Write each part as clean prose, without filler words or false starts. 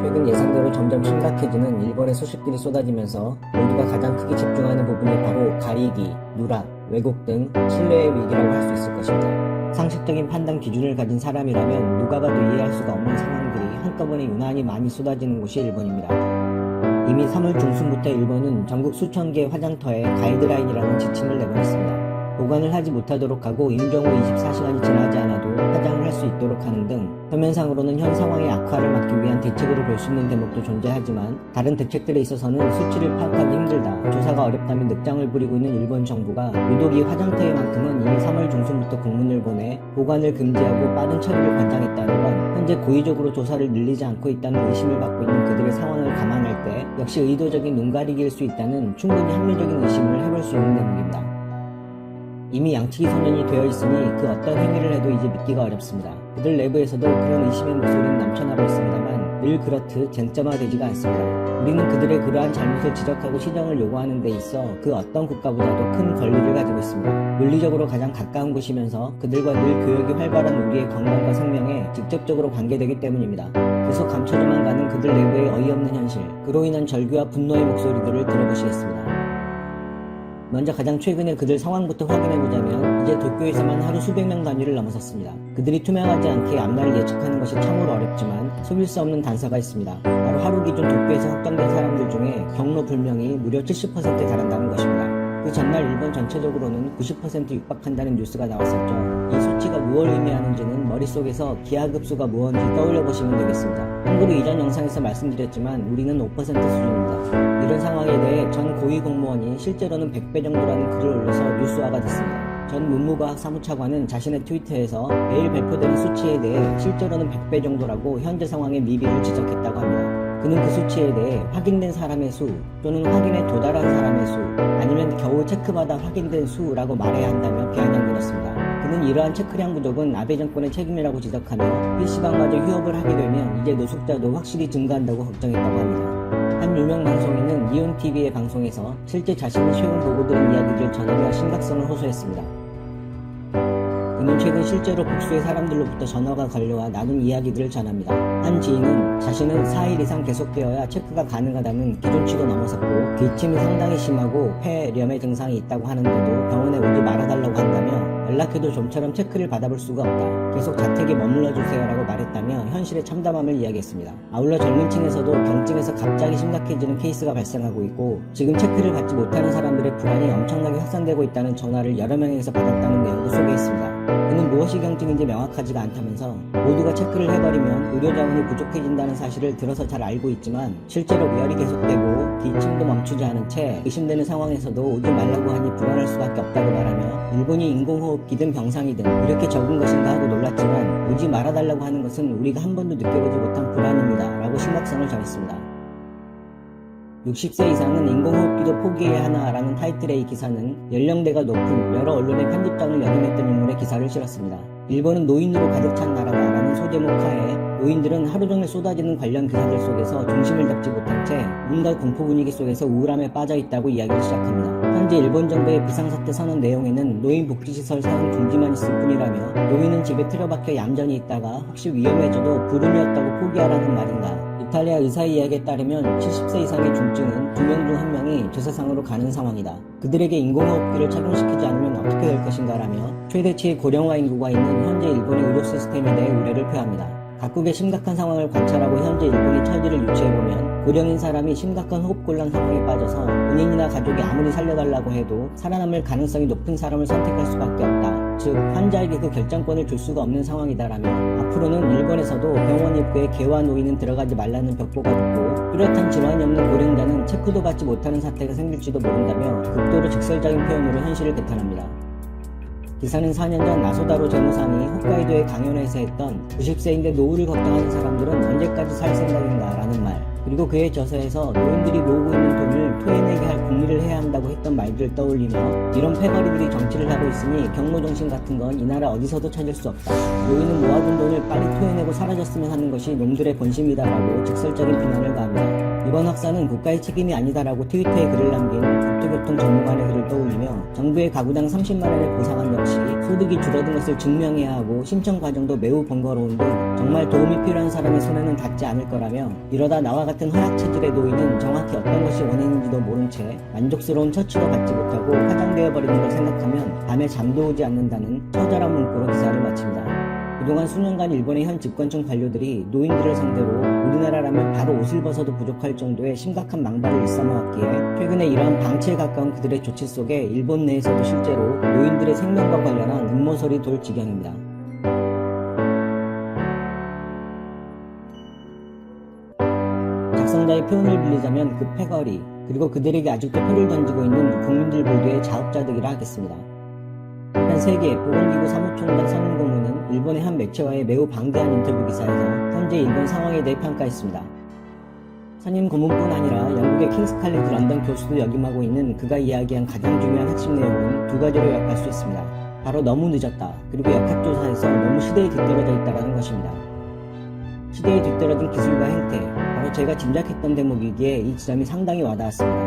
최근 예상대로 점점 심각해지는 일본의 소식들이 쏟아지면서 모두가 가장 크게 집중하는 부분이 바로 가리기, 누락, 왜곡 등 신뢰의 위기라고 할 수 있을 것입니다. 상식적인 판단 기준을 가진 사람이라면 누가 봐도 이해할 수가 없는 상황들이 한꺼번에 유난히 많이 쏟아지는 곳이 일본입니다. 이미 3월 중순부터 일본은 전국 수천 개의 화장터에 가이드라인이라는 지침을 내보냈습니다. 보관을 하지 못하도록 하고 임종 후 24시간이 지나지 않아도 화장을 할 수 있도록 하는 등 표면상으로는 현 상황의 악화를 막기 위한 대책으로 볼 수 있는 대목도 존재하지만 다른 대책들에 있어서는 수치를 파악하기 힘들다, 조사가 어렵다며 늑장을 부리고 있는 일본 정부가 유독 이 화장터에만큼은 이미 3월 중순부터 공문을 보내 보관을 금지하고 빠른 처리를 권장했다는 건 현재 고의적으로 조사를 늘리지 않고 있다는 의심을 받고 있는 그들의 상황을 감안할 때 역시 의도적인 눈가리기일 수 있다는 충분히 합리적인 의심을 해볼 수 있는 대목입니다. 이미 양치기 소년이 되어 있으니 그 어떤 행위를 해도 이제 믿기가 어렵습니다. 그들 내부에서도 그런 의심의 목소리는 넘쳐나고 있습니다만 늘 그렇듯 쟁점화되지가 않습니다. 우리는 그들의 그러한 잘못을 지적하고 시정을 요구하는 데 있어 그 어떤 국가보다도 큰 권리를 가지고 있습니다. 물리적으로 가장 가까운 곳이면서 그들과 늘 교역이 활발한 우리의 건강과 생명에 직접적으로 관계되기 때문입니다. 계속 감춰져만 가는 그들 내부의 어이없는 현실, 그로 인한 절규와 분노의 목소리들을 들어보시겠습니다. 먼저 가장 최근에 그들 상황부터 확인해보자면 이제 도쿄에서만 하루 수백 명 단위를 넘어섰습니다. 그들이 투명하지 않게 앞날을 예측하는 것이 참으로 어렵지만 속일 수 없는 단서가 있습니다. 바로 하루 기준 도쿄에서 확정된 사람들 중에 경로 불명이 무려 70%에 달한다는 것입니다. 그 전날 일본 전체적으로는 90% 육박한다는 뉴스가 나왔었죠. 이 수치가 무엇을 의미하는지는 머릿속에서 기하급수가 무엇인지 떠올려보시면 되겠습니다. 참고로 이전 영상에서 말씀드렸지만 우리는 5% 수준입니다. 이런 상황에 대해 전 고위 공무원이 실제로는 100배 정도라는 글을 올려서 뉴스화가 됐습니다. 전 문무과학 사무차관은 자신의 트위터에서 매일 발표되는 수치에 대해 실제로는 100배 정도라고 현재 상황의 미비를 지적했다고 합니다. 그는 그 수치에 대해 확인된 사람의 수 또는 확인에 도달한 사람의 수 아니면 겨우 체크받아 확인된 수라고 말해야 한다며 비아냥거렸습니다. 그는 이러한 체크량 부족은 아베 정권의 책임이라고 지적하며 PC방마저 휴업을 하게 되면 이제 노숙자도 확실히 증가한다고 걱정했다고 합니다. 한 유명 방송인은 니온TV의 방송에서 실제 자신이 최근 보고 들은 이야기를 전하며 심각성을 호소했습니다. 그는 최근 실제로 복수의 사람들로부터 전화가 걸려와 나눈 이야기들을 전합니다. 한 지인은 자신은 4일 이상 계속되어야 체크가 가능하다는 기존치도 넘어섰고 기침이 상당히 심하고 폐렴의 증상이 있다고 하는데도 병원에 오지 말아달라고 한다며 연락해도 좀처럼 체크를 받아볼 수가 없다. 계속 자택에 머물러주세요라고 말했다며 현실의 참담함을 이야기했습니다. 아울러 젊은 층에서도 경증에서 갑자기 심각해지는 케이스가 발생하고 있고 지금 체크를 받지 못하는 사람들의 불안이 엄청나게 확산되고 있다는 전화를 여러 명에게서 받았다는 내용도 소개했습니다. 그는 무엇이 경증인지 명확하지가 않다면서 모두가 체크를 해버리면 의료 자원이 부족해진다는 사실을 들어서 잘 알고 있지만 실제로 위활이 계속되고 기침도 멈추지 않은 채 의심되는 상황에서도 오지 말라고 하니 불안할 수밖에 없다고 말하며 일본이 인공호흡기든 병상이든 이렇게 적은 것인가 하고 놀랐지만 오지 말아달라고 하는 것은 우리가 한 번도 느껴보지 못한 불안입니다 라고 심각성을 전했습니다. 60세 이상은 인공호흡기도 포기해야 하나라는 타이틀의 이 기사는 연령대가 높은 여러 언론의 편집장을 역임했던 인물의 기사를 실었습니다. 일본은 노인으로 가득 찬 나라다라는 소제목 하에 노인들은 하루 종일 쏟아지는 관련 기사들 속에서 중심을 잡지 못한 채 온갖 공포 분위기 속에서 우울함에 빠져 있다고 이야기를 시작합니다. 현재 일본 정부의 비상사태 선언 내용에는 노인 복지시설 사용 중지만 있을 뿐이라며 노인은 집에 틀어박혀 얌전히 있다가 혹시 위험해져도 불운이었다고 포기하라는 말인가. 이탈리아 의사의 이야기에 따르면 70세 이상의 중증은 2명 중 1명이 제사상으로 가는 상황이다. 그들에게 인공호흡기를 착용시키지 않으면 어떻게 될 것인가라며 최대치의 고령화 인구가 있는 현재 일본의 의료 시스템에 대해 우려를 표합니다. 각국의 심각한 상황을 관찰하고 현재 일본의 처지를 유추해보면 고령인 사람이 심각한 호흡곤란 상황에 빠져서 본인이나 가족이 아무리 살려달라고 해도 살아남을 가능성이 높은 사람을 선택할 수밖에 없다. 즉 환자에게 그 결정권을 줄 수가 없는 상황이다라며 앞으로는 일본에서도 병원 입구에 개와 노인은 들어가지 말라는 벽보가 붙고 뚜렷한 질환이 없는 고령자는 체크도 받지 못하는 사태가 생길지도 모른다며 극도로 직설적인 표현으로 현실을 개탄합니다. 기사는 4년 전 나소다로 재무상이 홋카이도의 강연회에서 했던 90세인데 노후를 걱정하는 사람들은 언제까지 살 생각인가 라는 말, 그리고 그의 저서에서 노인들이 모으고 있는 돈을 토해내게 할 국리를 해야 한다고 했던 말들을 떠올리며 이런 패거리들이 정치를 하고 있으니 경로정신 같은 건 이 나라 어디서도 찾을 수 없다. 노인은 모아둔 돈을 빨리 토해내고 사라졌으면 하는 것이 놈들의 본심이다라고 직설적인 비난을 가합니다. 이번 확산은 국가의 책임이 아니다라고 트위터에 글을 남긴 국토교통 전문가의 글을 떠올리며 정부의 가구당 30만 원의 보상안 역시 소득이 줄어든 것을 증명해야 하고 신청 과정도 매우 번거로운 등 정말 도움이 필요한 사람의 손에는 닿지 않을 거라며 이러다 나와 같은 허약 체질의 노인은 정확히 어떤 것이 원인인지도 모른 채 만족스러운 처치도 받지 못하고 파장되어 버리는 걸 생각하면 밤에 잠도 오지 않는다는 처절한 문구로 기사를 마칩니다. 그동안 수년간 일본의 현 집권층 관료들이 노인들을 상대로 우리나라라면 바로 옷을 벗어도 부족할 정도의 심각한 망발을 일삼아왔기에 최근에 이러한 방치에 가까운 그들의 조치 속에 일본 내에서도 실제로 노인들의 생명과 관련한 음모설이 돌 지경입니다. 작성자의 표현을 빌리자면 그 패거리, 그리고 그들에게 아직도 표를 던지고 있는 국민들 모두의 자업자득이라 하겠습니다. 일단 세계 보건기구 사무총장 선임 고문은 일본의 한 매체와의 매우 방대한 인터뷰 기사에서 현재 일본 상황에 대해 평가했습니다. 선임 고문뿐 아니라 영국의 킹스 칼리지 런던 교수도 역임하고 있는 그가 이야기한 가장 중요한 핵심 내용은 두 가지로 요약할 수 있습니다. 바로 너무 늦었다, 그리고 역학조사에서 너무 시대에 뒤떨어져 있다는 것입니다. 시대에 뒤떨어진 기술과 행태, 바로 제가 짐작했던 대목이기에 이 지점이 상당히 와닿았습니다.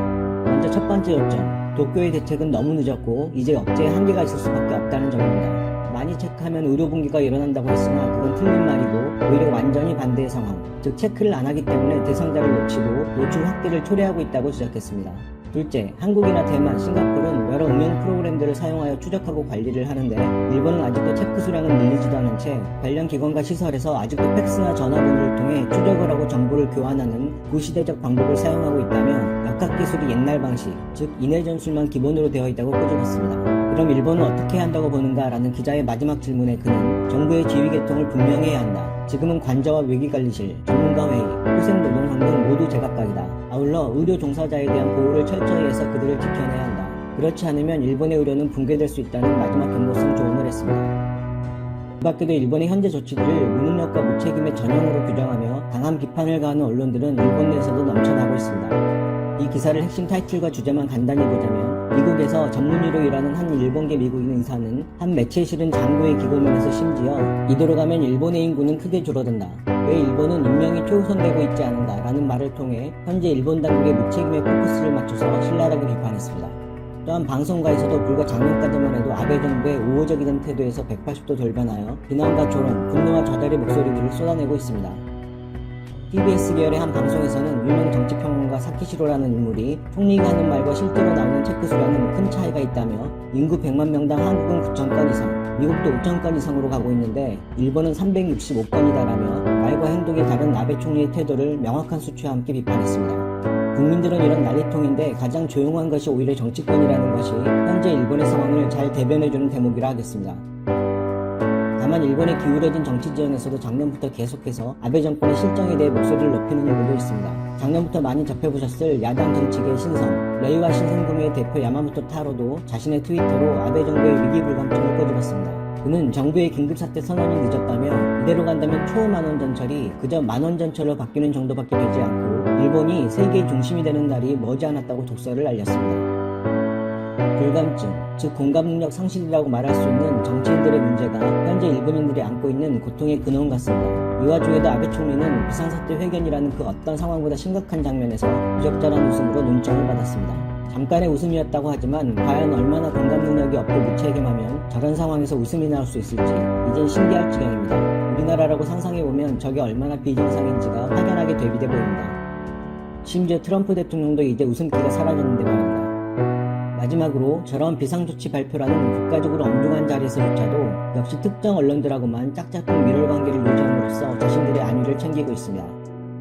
먼저 첫 번째 요점, 도쿄의 대책은 너무 늦었고 이제 억제에 한계가 있을 수밖에 없다는 점입니다. 많이 체크하면 의료 붕괴가 일어난다고 했으나 그건 틀린 말이고 오히려 완전히 반대의 상황, 즉 체크를 안 하기 때문에 대상자를 놓치고 노출 확대를 초래하고 있다고 지적했습니다. 둘째, 한국이나 대만, 싱가포르는 여러 응용 프로그램들을 사용하여 추적하고 관리를 하는데 일본은 아직도 체크 수량을 늘리지도 않은 채 관련 기관과 시설에서 아직도 팩스나 전화번호를 통해 추적을 하고 정보를 교환하는 구시대적 방법을 사용하고 있다며 역학기술이 옛날 방식, 즉 인해 전술만 기본으로 되어 있다고 꼬집었습니다. 그럼 일본은 어떻게 한다고 보는가? 라는 기자의 마지막 질문에 그는 정부의 지휘 계통을 분명히 해야 한다. 지금은 관저와 외기관리실, 전문가회의, 후생노동상 등 모두 제각각이다. 아울러 의료 종사자에 대한 보호를 철저히 해서 그들을 지켜내야 한다. 그렇지 않으면 일본의 의료는 붕괴될 수 있다는 마지막 경고성 조언을 했습니다. 그 밖에도 일본의 현재 조치들을 무능력과 무책임의 전형으로 규정하며 강한 비판을 가하는 언론들은 일본 내에서도 넘쳐나고 있습니다. 이 기사를 핵심 타이틀과 주제만 간단히 보자면 미국에서 전문의로 일하는 한 일본계 미국인 의사는 한 매체에 실은 장고의 기고문에서 심지어 이대로 가면 일본의 인구는 크게 줄어든다, 왜 일본은 인명이 최우선되고 있지 않은가 라는 말을 통해 현재 일본 당국의 무책임에 포커스를 맞춰서 신랄하게 비판했습니다. 또한 방송가에서도 불과 작년까지만 해도 아베 정부의 우호적이던 태도에서 180도 돌변하여 비난과 조롱, 분노와 좌절의 목소리들을 쏟아내고 있습니다. TBS 계열의 한 방송에서는 유명 정치평론가 사키시로라는 인물이 총리가 하는 말과 실제로 나오는 체크 수량은 큰 차이가 있다며 인구 100만 명당 한국은 9,000건 이상, 미국도 5,000건 이상으로 가고 있는데 일본은 365건이다라며 말과 행동이 다른 아베 총리의 태도를 명확한 수치와 함께 비판했습니다. 국민들은 이런 난리통인데 가장 조용한 것이 오히려 정치권이라는 것이 현재 일본의 상황을 잘 대변해주는 대목이라 하겠습니다. 다만 일본의 기울어진 정치 지형에서도 작년부터 계속해서 아베 정권의 실정에 대해 목소리를 높이는 일도 있습니다. 작년부터 많이 접해보셨을 야당 정치계의 신성, 레이와 신생구미의 대표 야마모토 타로도 자신의 트위터로 아베 정부의 위기불감증을 꼬집었습니다. 그는 정부의 긴급사태 선언이 늦었다며 이대로 간다면 초만원 전철이 그저 만원 전철로 바뀌는 정도밖에 되지 않고 일본이 세계의 중심이 되는 날이 머지않았다고 독서를 알렸습니다. 불감증, 즉 공감능력 상실이라고 말할 수 있는 정치인들의 문제가 현재 일본인들이 안고 있는 고통의 근원 같습니다. 이 와중에도 아베 총리는 비상사태 회견이라는 그 어떤 상황보다 심각한 장면에서 부적절한 웃음으로 논점을 받았습니다. 잠깐의 웃음이었다고 하지만 과연 얼마나 공감능력이 없고 무책임하면 저런 상황에서 웃음이 나올 수 있을지 이젠 신기할 지경입니다. 우리나라라고 상상해보면 저게 얼마나 비정상인지가 확연하게 대비돼 보입니다. 심지어 트럼프 대통령도 이제 웃음기가 사라졌는데 말입니다. 마지막으로 저런 비상조치 발표라는 국가적으로 엄중한 자리에서조차도 역시 특정 언론들하고만 짝짝꿍 밀월관계를 유지함으로써 자신들의 안위를 챙기고 있습니다.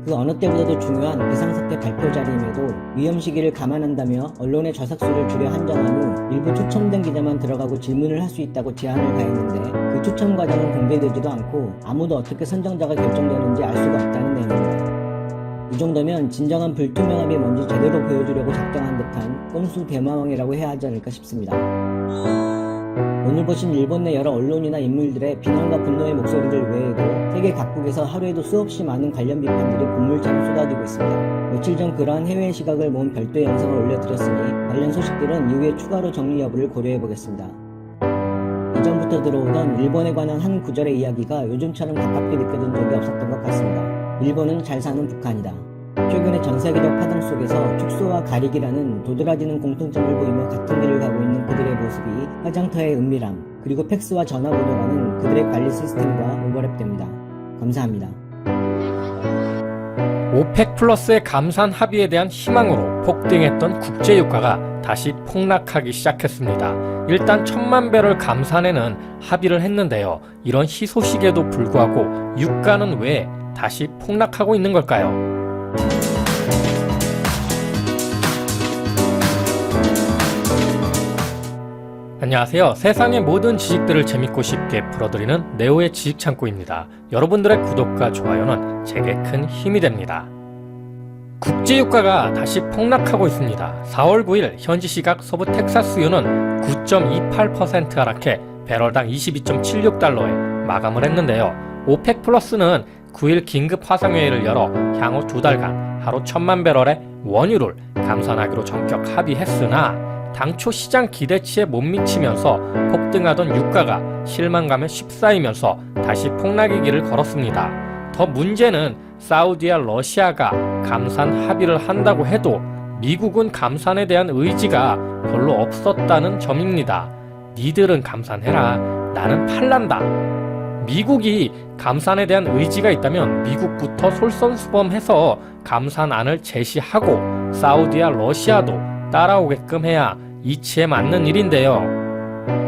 그 어느 때보다도 중요한 비상사태 발표 자리임에도 위험 시기를 감안한다며 언론의 저삭수를 줄여 한정한 후 일부 추첨된 기자만 들어가고 질문을 할 수 있다고 제한을 가했는데 그 추첨 과정은 공개되지도 않고 아무도 어떻게 선정자가 결정되는지 알 수가 없다는 내용입니다. 이 정도면 진정한 불투명함이 뭔지 제대로 보여주려고 작정한 듯한 꼼수 대마왕이라고 해야 하지 않을까 싶습니다. 오늘 보신 일본 내 여러 언론이나 인물들의 비난과 분노의 목소리들 외에도 세계 각국에서 하루에도 수없이 많은 관련 비판들이 본물처럼 쏟아지고 있습니다. 며칠 전 그러한 해외의 시각을 모은 별도의 영상을 올려드렸으니 관련 소식들은 이후에 추가로 정리 여부를 고려해보겠습니다. 이전부터 들어오던 일본에 관한 한 구절의 이야기가 요즘처럼 가깝게 느껴진 적이 없었던 것 같습니다. 일본은 잘 사는 북한이다. 최근의 전 세계적 파동 속에서 축소와 가리기라는 도드라지는 공통점을 보이며 같은 길을 가고 있는 그들의 모습이 화장터의 은밀함, 그리고 팩스와 전화번호라는 그들의 관리 시스템과 오버랩됩니다. 감사합니다. 오펙 플러스의 감산 합의에 대한 희망으로 폭등했던 국제유가가 다시 폭락하기 시작했습니다. 일단 1000만 배럴 감산에는 합의를 했는데요. 이런 희소식에도 불구하고 유가는 왜 다시 폭락하고 있는 걸까요? 안녕하세요. 세상의 모든 지식들을 재밌고 쉽게 풀어드리는 네오의 지식창고입니다. 여러분들의 구독과 좋아요는 제게 큰 힘이 됩니다. 국제유가가 다시 폭락하고 있습니다. 4월 9일 현지 시각 서부 텍사스유는 9.28% 하락해 배럴당 22.76달러에 마감을 했는데요. 오펙 플러스는 9일 긴급 화상회의를 열어 향후 2달간 하루 1000만 배럴의 원유를 감산하기로 전격 합의했으나 당초 시장 기대치에 못 미치면서 폭등하던 유가가 실망감에 휩싸이면서 다시 폭락의 길을 걸었습니다. 더 문제는 사우디와 러시아가 감산 합의를 한다고 해도 미국은 감산에 대한 의지가 별로 없었다는 점입니다. 니들은 감산해라. 나는 팔란다. 미국이 감산에 대한 의지가 있다면 미국부터 솔선수범해서 감산안을 제시하고 사우디와 러시아도 따라오게끔 해야 이치에 맞는 일인데요.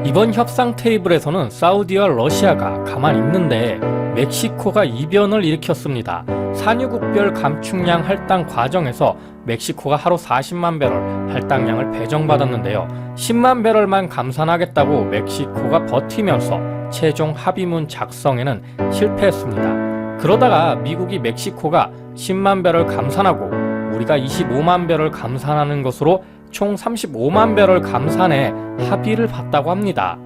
이번 협상 테이블에서는 사우디와 러시아가 가만히 있는데 멕시코가 이변을 일으켰습니다. 산유국별 감축량 할당 과정에서 멕시코가 하루 40만 배럴 할당량을 배정받았는데요. 10만 배럴만 감산하겠다고 멕시코가 버티면서 최종 합의문 작성에는 실패했습니다. 그러다가 미국이 멕시코가 10만 배럴 감산하고 우리가 25만 배럴 감산하는 것으로 총 35만 배럴 감산에 합의를 봤다고 합니다.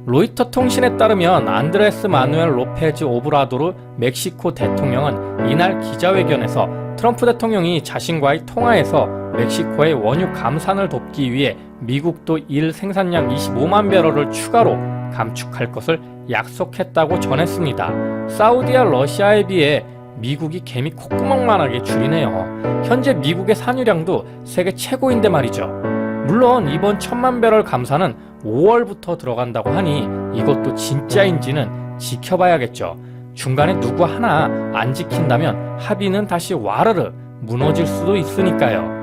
로이터 통신에 따르면 안드레스 마누엘 로페즈 오브라도르 멕시코 대통령은 이날 기자회견에서 트럼프 대통령이 자신과의 통화에서 멕시코의 원유 감산을 돕기 위해 미국도 일 생산량 25만 배럴을 추가로 감축할 것을 약속했다고 전했습니다. 사우디와 러시아에 비해 미국이 개미 콧구멍만하게 줄이네요. 현재 미국의 산유량도 세계 최고인데 말이죠. 물론 이번 1000만 배럴 감산은 5월부터 들어간다고 하니 이것도 진짜인지는 지켜봐야겠죠. 중간에 누구 하나 안 지킨다면 합의는 다시 와르르 무너질 수도 있으니까요.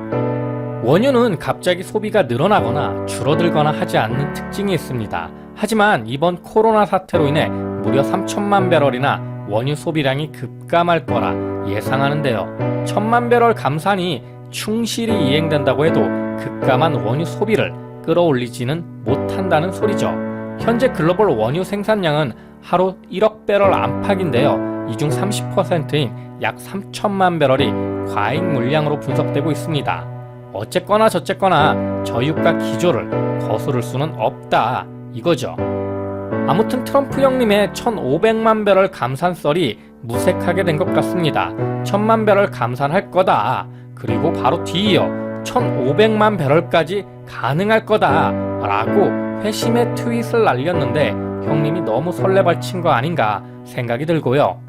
원유는 갑자기 소비가 늘어나거나 줄어들거나 하지 않는 특징이 있습니다. 하지만 이번 코로나 사태로 인해 무려 3000만 배럴이나 원유 소비량이 급감할 거라 예상하는데요. 1000만 배럴 감산이 충실히 이행된다고 해도 급감한 원유 소비를 끌어올리지는 못한다는 소리죠. 현재 글로벌 원유 생산량은 하루 1억 배럴 안팎인데요. 이 중 30%인 약 3천만 배럴이 과잉 물량으로 분석되고 있습니다. 어쨌거나 저쨌거나 저유가 기조를 거스를 수는 없다 이거죠. 아무튼 트럼프 형님의 1500만 배럴 감산 썰이 무색하게 된 것 같습니다. 1000만 배럴 감산할 거다. 그리고 바로 뒤이어 1500만 배럴까지 가능할 거다 라고 회심의 트윗을 날렸는데 형님이 너무 설레발친 거 아닌가 생각이 들고요.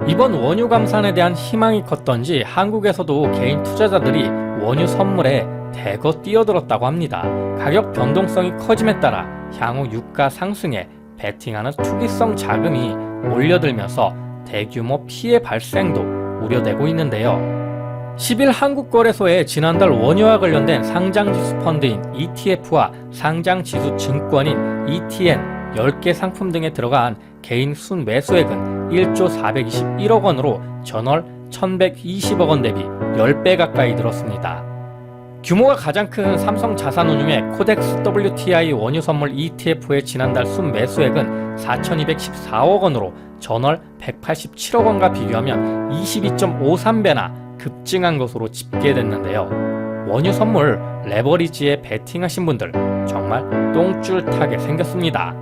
이번 원유 감산에 대한 희망이 컸던지 한국에서도 개인 투자자들이 원유 선물에 대거 뛰어들었다고 합니다. 가격 변동성이 커짐에 따라 향후 유가 상승에 베팅하는 투기성 자금이 몰려들면서 대규모 피해 발생도 우려되고 있는데요. 10일 한국거래소에 지난달 원유와 관련된 상장지수 펀드인 ETF와 상장지수 증권인 ETN 10개 상품 등에 들어간 개인 순매수액은 1조 421억 원으로 전월 1120억 원 대비 10배 가까이 늘었습니다. 규모가 가장 큰 삼성자산운용의 코덱스 WTI 원유 선물 ETF의 지난달 순매수액은 4,214억 원으로 전월 187억 원과 비교하면 22.53배나 급증한 것으로 집계됐는데요. 원유 선물 레버리지에 베팅하신 분들 정말 똥줄타게 생겼습니다.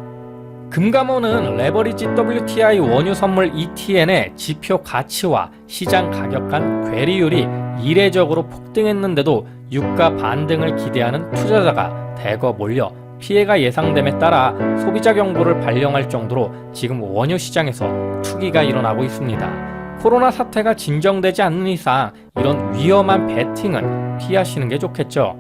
금감원은 레버리지 WTI 원유 선물 ETN의 지표 가치와 시장 가격 간 괴리율이 이례적으로 폭등했는데도 유가 반등을 기대하는 투자자가 대거 몰려 피해가 예상됨에 따라 소비자 경보를 발령할 정도로 지금 원유 시장에서 투기가 일어나고 있습니다. 코로나 사태가 진정되지 않는 이상 이런 위험한 베팅은 피하시는 게 좋겠죠.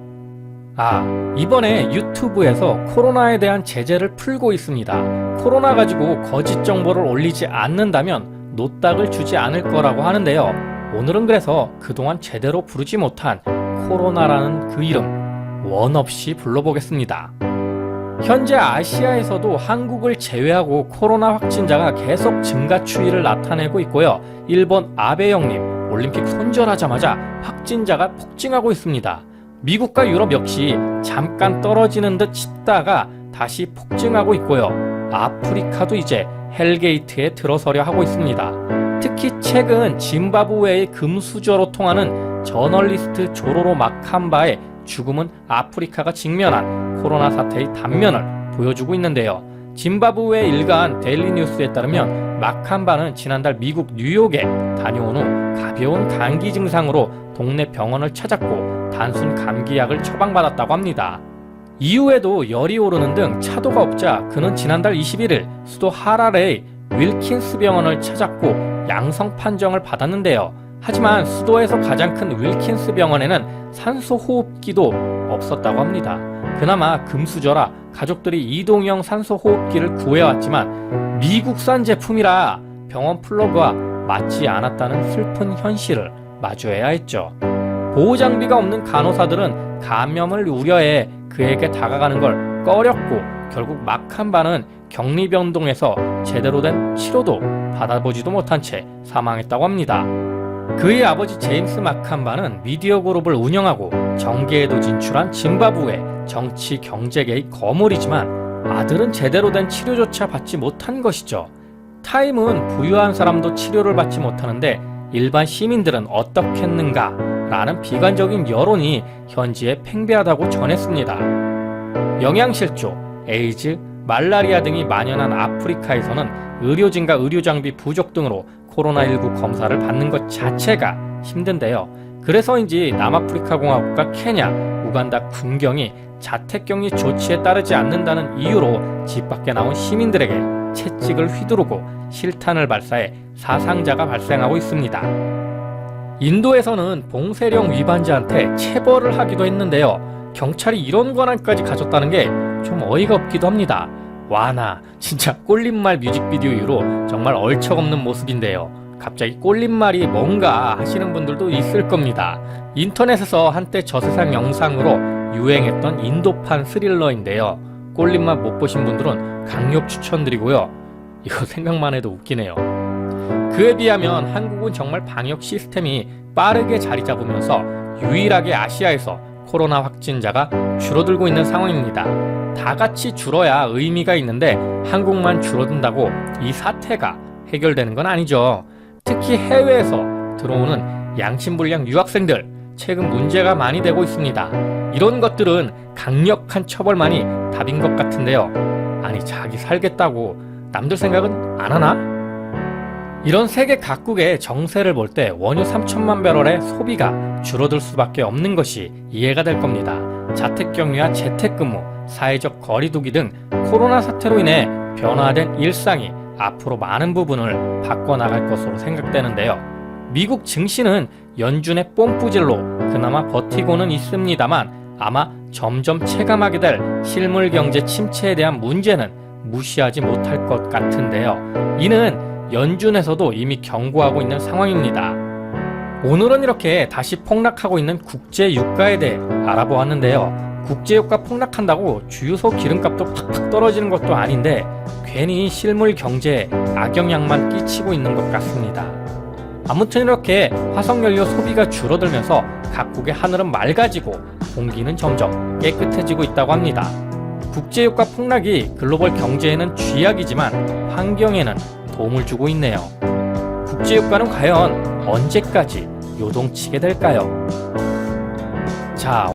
이번에 유튜브에서 코로나에 대한 제재를 풀고 있습니다. 코로나 가지고 거짓 정보를 올리지 않는다면 노딱을 주지 않을 거라고 하는데요. 오늘은 그래서 그동안 제대로 부르지 못한 코로나라는 그 이름 원 없이 불러보겠습니다. 현재 아시아에서도 한국을 제외하고 코로나 확진자가 계속 증가 추이를 나타내고 있고요. 일본 아베 형님 올림픽 손절하자마자 확진자가 폭증하고 있습니다. 미국과 유럽 역시 잠깐 떨어지는 듯 싶다가 다시 폭증하고 있고요. 아프리카도 이제 헬게이트에 들어서려 하고 있습니다. 특히 최근 짐바브웨의 금수저로 통하는 저널리스트 조로로 마캄바의 죽음은 아프리카가 직면한 코로나 사태의 단면을 보여주고 있는데요. 짐바브웨 일간 데일리뉴스에 따르면 마캄바는 지난달 미국 뉴욕에 다녀온 후 가벼운 감기 증상으로 동네 병원을 찾았고 단순 감기약을 처방받았다고 합니다. 이후에도 열이 오르는 등 차도가 없자 그는 지난달 21일 수도 하라레의 윌킨스 병원을 찾았고 양성 판정을 받았는데요. 하지만 수도에서 가장 큰 윌킨스 병원에는 산소호흡기도 없었다고 합니다. 그나마 금수저라 가족들이 이동형 산소호흡기를 구해왔지만 미국산 제품이라 병원 플러그와 맞지 않았다는 슬픈 현실을 마주해야 했죠. 보호장비가 없는 간호사들은 감염을 우려해 그에게 다가가는 걸 꺼렸고 결국 마캄바는 격리병동에서 제대로 된 치료도 받아보지도 못한 채 사망했다고 합니다. 그의 아버지 제임스 마캄바는 미디어 그룹을 운영하고 정계에도 진출한 짐바브웨 정치 경제계의 거물이지만 아들은 제대로 된 치료조차 받지 못한 것이죠. 타임은 부유한 사람도 치료를 받지 못하는데 일반 시민들은 어떻겠는가 라는 비관적인 여론이 현지에 팽배하다고 전했습니다. 영양실조, 에이즈, 말라리아 등이 만연한 아프리카에서는 의료진과 의료장비 부족 등으로 코로나19 검사를 받는 것 자체가 힘든데요. 그래서인지 남아프리카 공화국과 케냐, 우간다 군경이 자택격리 조치에 따르지 않는다는 이유로 집 밖에 나온 시민들에게 채찍을 휘두르고 실탄을 발사해 사상자가 발생하고 있습니다. 인도에서는 봉쇄령 위반자한테 체벌을 하기도 했는데요. 경찰이 이런 권한까지 가졌다는 게 좀 어이가 없기도 합니다. 와나 진짜 꼴림말 뮤직비디오 이후로 정말 얼척없는 모습인데요. 갑자기 꼴림말이 뭔가 하시는 분들도 있을 겁니다. 인터넷에서 한때 저세상 영상으로 유행했던 인도판 스릴러인데요. 꼴림말 못 보신 분들은 강력 추천드리고요. 이거 생각만 해도 웃기네요. 그에 비하면 한국은 정말 방역 시스템이 빠르게 자리 잡으면서 유일하게 아시아에서 코로나 확진자가 줄어들고 있는 상황입니다. 다 같이 줄어야 의미가 있는데 한국만 줄어든다고 이 사태가 해결되는 건 아니죠. 특히 해외에서 들어오는 양심불량 유학생들 최근 문제가 많이 되고 있습니다. 이런 것들은 강력한 처벌만이 답인 것 같은데요. 아니 자기 살겠다고 남들 생각은 안 하나? 이런 세계 각국의 정세를 볼 때 원유 3천만 배럴의 소비가 줄어들 수밖에 없는 것이 이해가 될 겁니다. 자택격리와 재택근무, 사회적 거리두기 등 코로나 사태로 인해 변화된 일상이 앞으로 많은 부분을 바꿔나갈 것으로 생각되는데요. 미국 증시는 연준의 뽐뿌질로 그나마 버티고는 있습니다만 아마 점점 체감하게 될 실물 경제 침체에 대한 문제는 무시하지 못할 것 같은데요. 이는 연준에서도 이미 경고하고 있는 상황입니다. 오늘은 이렇게 다시 폭락하고 있는 국제 유가에 대해 알아보았는데요. 국제 유가 폭락한다고 주유소 기름값도 팍팍 떨어지는 것도 아닌데 괜히 실물 경제에 악영향만 끼치고 있는 것 같습니다. 아무튼 이렇게 화석연료 소비가 줄어들면서 각국의 하늘은 맑아지고 공기는 점점 깨끗해지고 있다고 합니다. 국제유가 폭락이 글로벌 경제에는 쥐약이지만 환경에는 도움을 주고 있네요. 국제유가는 과연 언제까지 요동치게 될까요? 자,